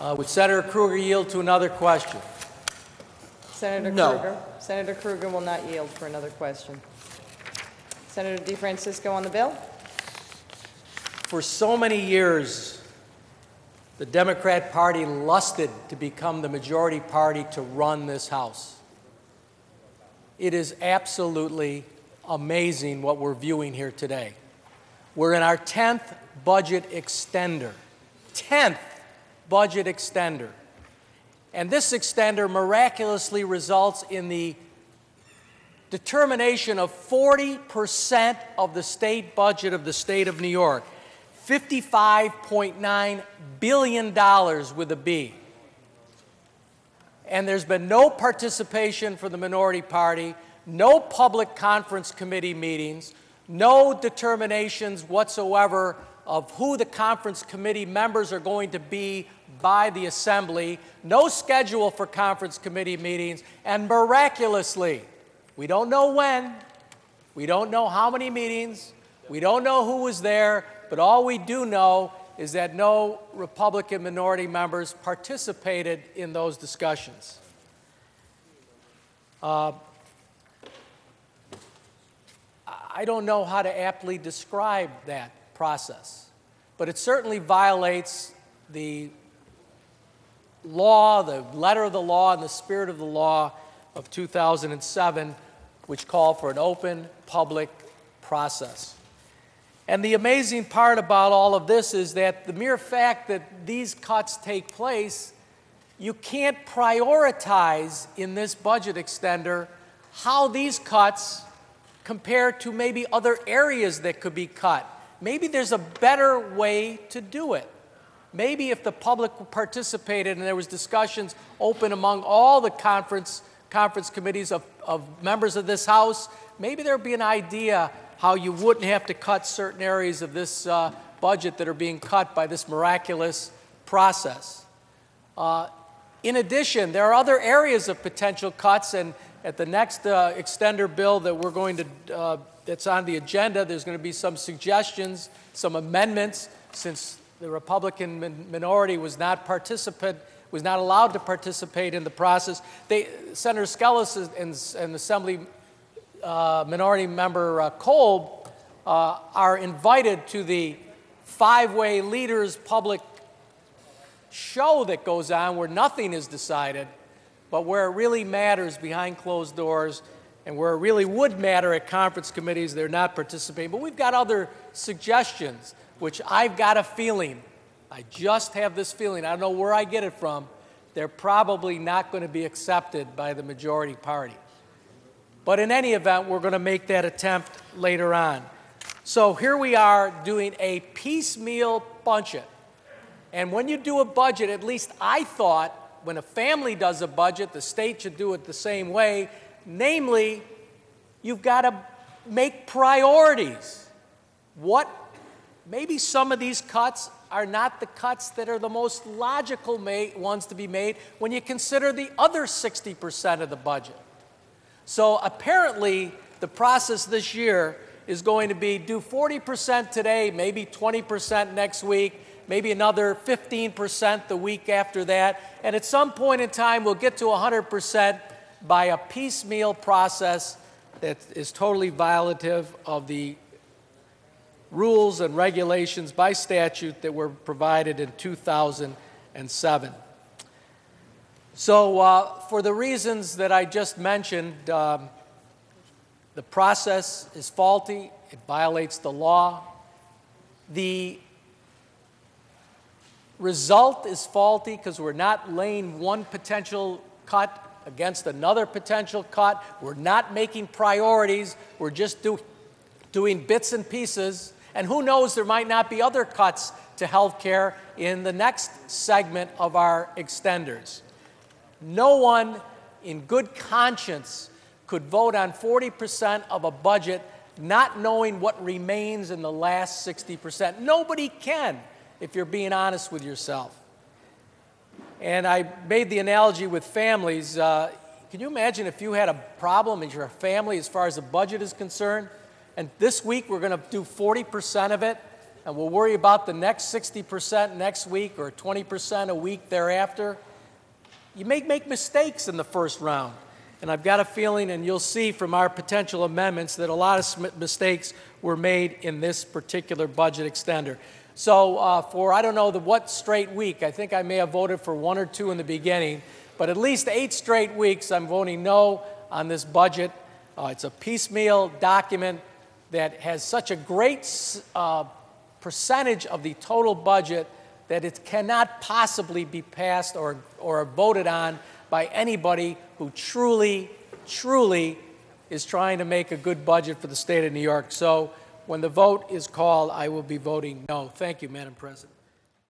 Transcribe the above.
Would Senator Kruger yield to another question? Senator No. Kruger. Senator Kruger will not yield for another question. Senator DeFrancisco on the bill. For so many years, the Democrat Party lusted to become the majority party to run this House. It is absolutely amazing what we're viewing here today. We're in our 10th budget extender. 10th budget extender. And this extender miraculously results in the determination of 40% of the state budget of the state of New York. $55.9 billion with a B. And there's been no participation for the minority party, no public conference committee meetings, no determinations whatsoever of who the conference committee members are going to be by the Assembly, no schedule for conference committee meetings, and miraculously, we don't know when, we don't know how many meetings, we don't know who was there, but all we do know is that no Republican minority members participated in those discussions. I don't know how to aptly describe that process, but it certainly violates the law, the letter of the law, and the spirit of the law of 2007, which called for an open public process. And the amazing part about all of this is that the mere fact that these cuts take place, you can't prioritize in this budget extender how these cuts compare to maybe other areas that could be cut. Maybe there's a better way to do it. Maybe if the public participated and there was discussions open among all the conference committees of members of this House, maybe there would be an idea how you wouldn't have to cut certain areas of this budget that are being cut by this miraculous process. In addition, there are other areas of potential cuts, and at the next extender bill that we're going to, that's on the agenda, there's going to be some suggestions, some amendments, since the Republican minority was not allowed to participate in the process. Senator Stifles and Assembly Minority Member Kolb are invited to the five-way leaders public show that goes on where nothing is decided, but where it really matters behind closed doors and where it really would matter at conference committees, they're not participating. But we've got other suggestions, which I've got a feeling, I just have this feeling, I don't know where I get it from, they're probably not going to be accepted by the majority party. But in any event, we're going to make that attempt later on. So here we are doing a piecemeal budget. And when you do a budget, at least I thought, when a family does a budget, the state should do it the same way. Namely, you've got to make priorities. Maybe some of these cuts are not the cuts that are the most logical ones to be made when you consider the other 60% of the budget. So apparently, the process this year is going to be do 40% today, maybe 20% next week, maybe another 15% the week after that, and at some point in time, we'll get to 100% by a piecemeal process that is totally violative of the rules and regulations by statute that were provided in 2007. So for the reasons that I just mentioned, the process is faulty, it violates the law. The result is faulty because we're not laying one potential cut against another potential cut. We're not making priorities. We're just doing bits and pieces. And who knows, there might not be other cuts to health care in the next segment of our extenders. No one in good conscience could vote on 40% of a budget not knowing what remains in the last 60%. Nobody can, if you're being honest with yourself. And I made the analogy with families. Can you imagine if you had a problem in your family as far as the budget is concerned, and this week we're going to do 40% of it? and we'll worry about the next 60% next week or 20% a week thereafter, you may make mistakes in the first round. And I've got a feeling, and you'll see from our potential amendments, that a lot of mistakes were made in this particular budget extender. So for, I don't know what straight week, I think I may have voted for 1 or 2 in the beginning, but at least 8 straight weeks I'm voting no on this budget. It's a piecemeal document that has such a great percentage of the total budget that it cannot possibly be passed or voted on by anybody who truly is trying to make a good budget for the state of New York. So when the vote is called, I will be voting no. Thank you, Madam President.